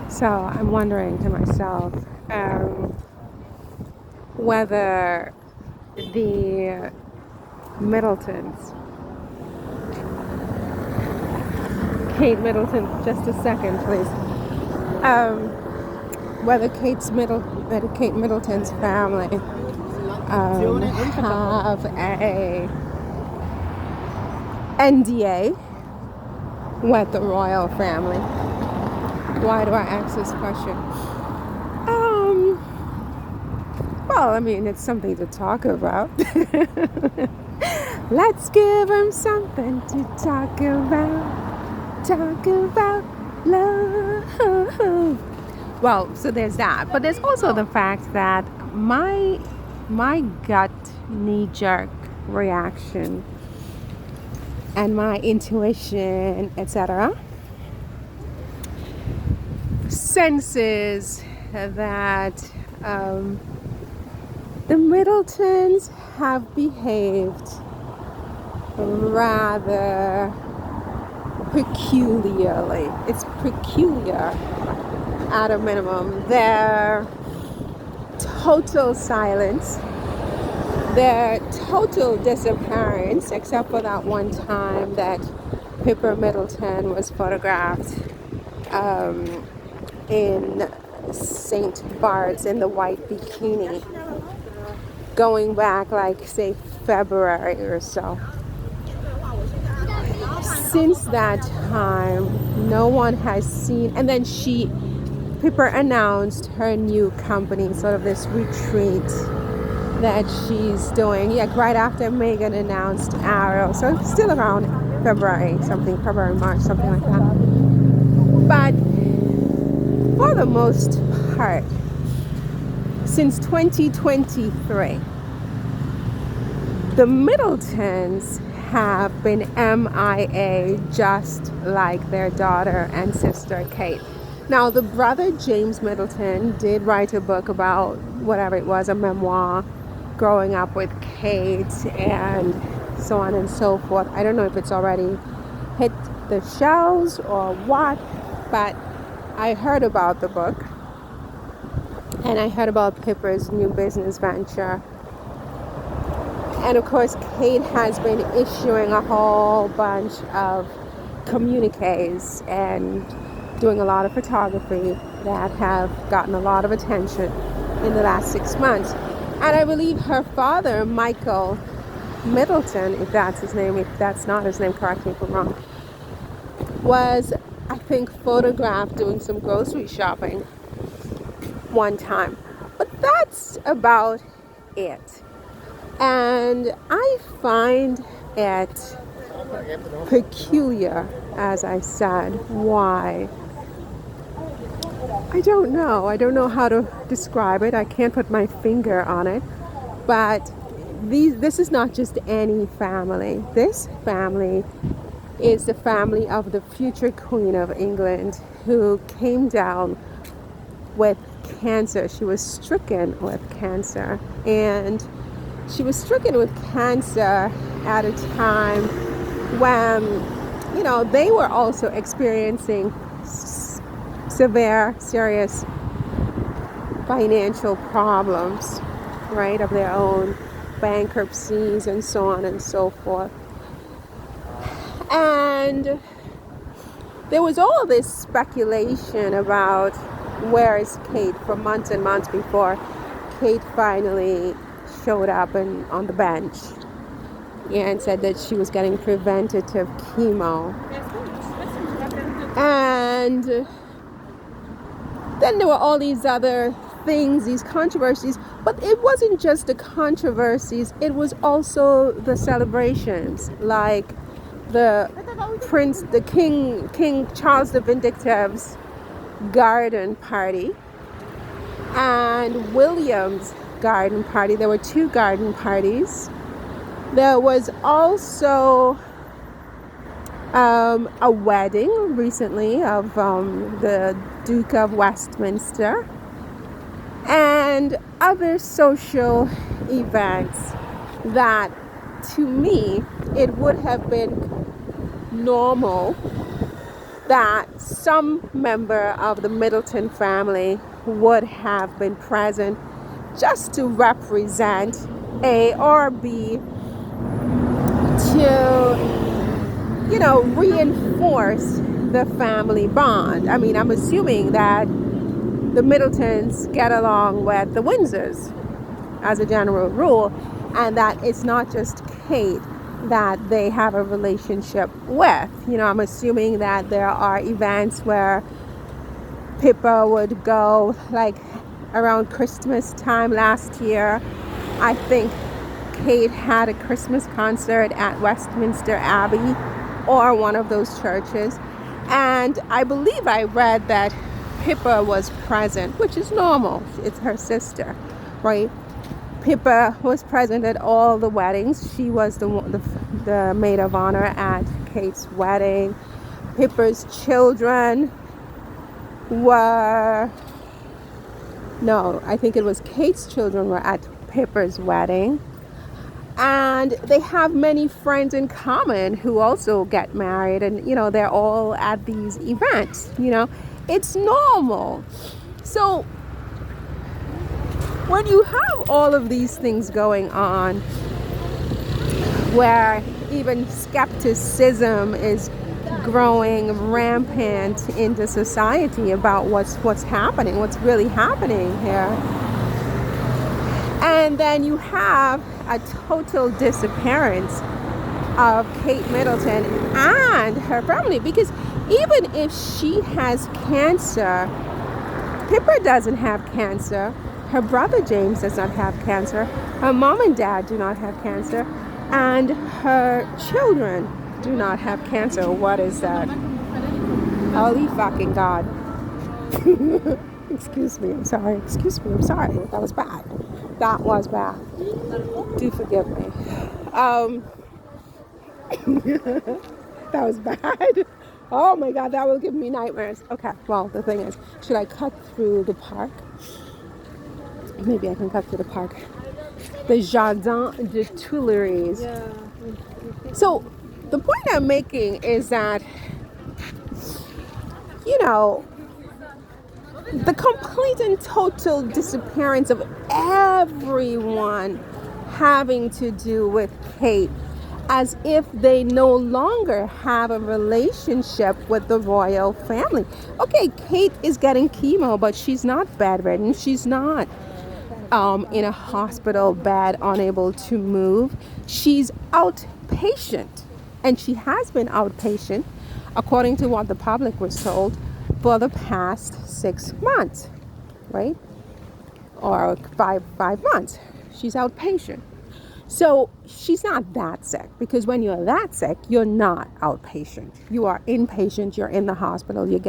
So I'm wondering to myself whether the Middletons, Kate Middleton, just a second, please. Um, whether Kate Middleton's family have a NDA with the royal family. Why do I ask this question? Well, I mean, it's something to talk about. Let's give them something to talk about. Talk about love. Well, so there's that. But there's also the fact that my gut knee-jerk reaction and my intuition, etc., senses that the Middletons have behaved rather peculiarly. It's peculiar at a minimum. Their total silence, their total disappearance, except for that one time that Pippa Middleton was photographed in St. Bart's in the white bikini, going back like, say, February or so. Since that time, no one has seen, and then Pippa announced her new company, sort of this retreat that she's doing, right after Meghan announced Arrow, so still around February, March, something like that. But for the most part, since 2023, the Middletons have been MIA, just like their daughter and sister Kate. Now, the brother James Middleton did write a book about whatever it was, a memoir, growing up with Kate and so on and so forth. I don't know if it's already hit the shelves or what, but I heard about the book and I heard about Pippa's new business venture. And of course, Kate has been issuing a whole bunch of communiques and doing a lot of photography that have gotten a lot of attention in the last 6 months. And I believe her father, Michael Middleton, if that's his name, if that's not his name, correct me if I'm wrong, was, I think, photographed doing some grocery shopping one time. But that's about it. And I find it peculiar, as I said. Why? I don't know. I don't know how to describe it. I can't put my finger on it. But this is not just any family. This family is the family of the future Queen of England, who came down with cancer. She was stricken with cancer. And she was stricken with cancer at a time when, they were also experiencing serious financial problems, right, of their own, bankruptcies and so on and so forth. And there was all this speculation about where is Kate for months and months before Kate finally showed up on the bench and said that she was getting preventative chemo. And then there were all these other things, these controversies, but it wasn't just the controversies, it was also the celebrations, like King Charles the Vindictive's garden party and William's garden party. There were two garden parties. There was also a wedding recently of the Duke of Westminster and other social events that, to me, it would have been normal that some member of the Middleton family would have been present just to represent A or B, to, reinforce the family bond. I mean, I'm assuming that the Middletons get along with the Windsors as a general rule, and that it's not just Kate that they have a relationship with. I'm assuming that there are events where Pippa would go, like around Christmas time last year. I think Kate had a Christmas concert at Westminster Abbey or one of those churches. And I believe I read that Pippa was present, which is normal. It's her sister, right? Pippa was present at all the weddings. She was the maid of honor at Kate's wedding. Pippa's children were... No, I think it was Kate's children were at Pippa's wedding. And they have many friends in common who also get married, and they're all at these events. It's normal. So when you have all of these things going on, where even skepticism is growing rampant into society about what's happening, what's really happening here, and then you have a total disappearance of Kate Middleton and her family, because even if she has cancer, Pippa doesn't have cancer, her brother James does not have cancer, her mom and dad do not have cancer, and her children do not have cancer. What is that? Holy fucking God. Excuse me, I'm sorry. That was bad. Do forgive me. That was bad. Oh my God, that will give me nightmares. Okay, well, the thing is, should I cut through the park? Maybe I can cut through the park. The Jardin des Tuileries. Yeah. So, the point I'm making is that, the complete and total disappearance of everyone having to do with Kate, as if they no longer have a relationship with the royal family. Okay, Kate is getting chemo, but she's not bedridden. She's not in a hospital bed, unable to move. She's outpatient, and she has been outpatient, according to what the public was told, for the past 6 months, right? Or five months. She's outpatient. So she's not that sick, because when you're that sick, you're not outpatient. You are inpatient, you're in the hospital, you're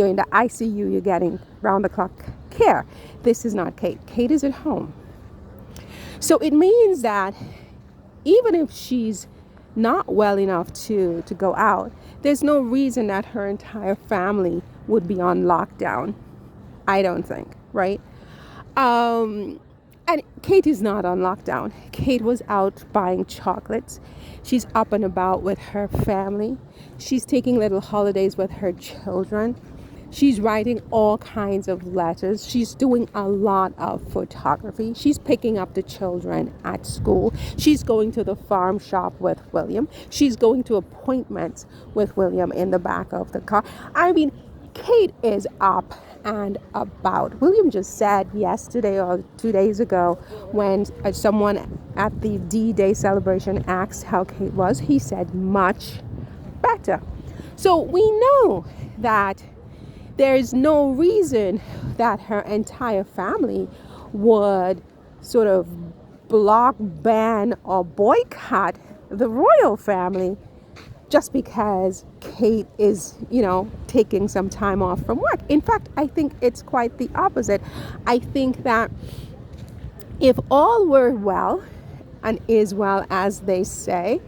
in the ICU, you're getting round-the-clock care. This is not Kate. Kate is at home. So it means that even if she's not well enough to go out, there's no reason that her entire family would be on lockdown. I don't think, right? And Kate is not on lockdown. Kate was out buying chocolates. She's up and about with her family. She's taking little holidays with her children. She's writing all kinds of letters. She's doing a lot of photography. She's picking up the children at school. She's going to the farm shop with William. She's going to appointments with William in the back of the car. I mean, Kate is up and about. William just said yesterday or 2 days ago, when someone at the D-Day celebration asked how Kate was, he said much better. So we know that there's no reason that her entire family would sort of block, ban, or boycott the royal family just because Kate is, taking some time off from work. In fact, I think it's quite the opposite. I think that if all were well and is well as they say,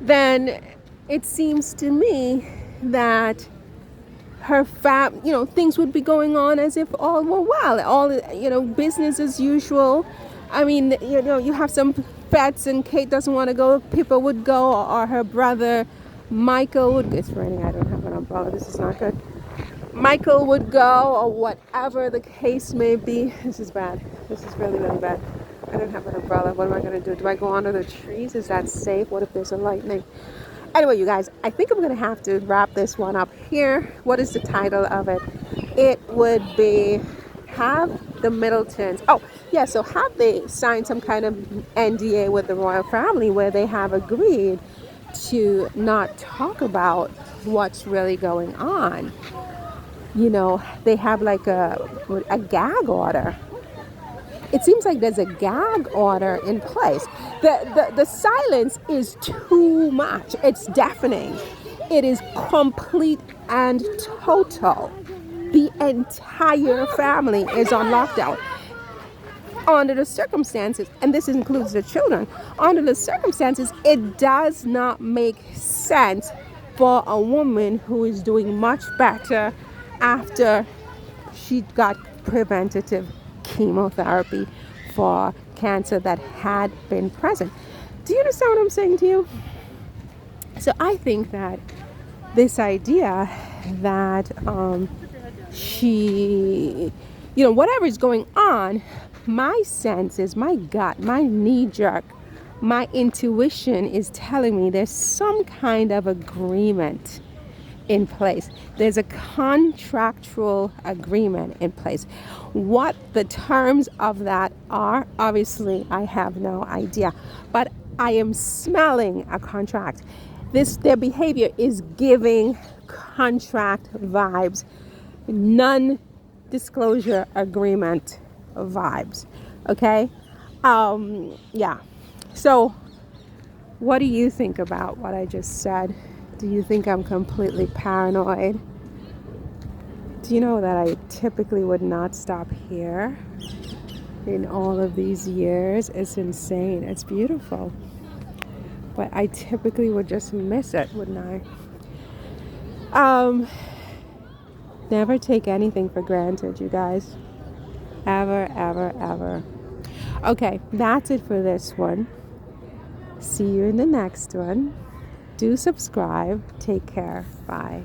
then it seems to me that her things would be going on as if all were well, all, business as usual. I mean, you have some pets and Kate doesn't want to go, Pippa would go, or her brother Michael would. It's raining, I don't have an umbrella. This is not good. Michael would go, or whatever the case may be. This is bad. This is really, really bad. I don't have an umbrella. What am I going to do? Do I go under the trees? Is that safe? What if there's a lightning? Anyway, you guys, I think I'm going to have to wrap this one up here. What is the title of it? It would be Have the Middletons. Oh, yeah, so have they signed some kind of NDA with the royal family where they have agreed to not talk about what's really going on? You know, they have like a gag order. It seems like there's a gag order in place. The silence is too much. It's deafening. It is complete and total. The entire family is on lockdown. Under the circumstances, and this includes the children, under the circumstances, it does not make sense for a woman who is doing much better after she got preventative chemotherapy for cancer that had been present. Do you understand what I'm saying to you? So I think that this idea that she, you know, whatever is going on, my senses, my gut, my knee jerk, my intuition is telling me there's some kind of agreement in place. There's a contractual agreement in place. What the terms of that are, obviously, I have no idea. But I am smelling a contract. Their behavior is giving contract vibes, non-disclosure agreement vibes. Okay? Yeah. So, what do you think about what I just said? Do you think I'm completely paranoid? Do you know that I typically would not stop here in all of these years? It's insane. It's beautiful. But I typically would just miss it, wouldn't I? Never take anything for granted, you guys. Ever, ever, ever. Okay, that's it for this one. See you in the next one. Do subscribe. Take care. Bye.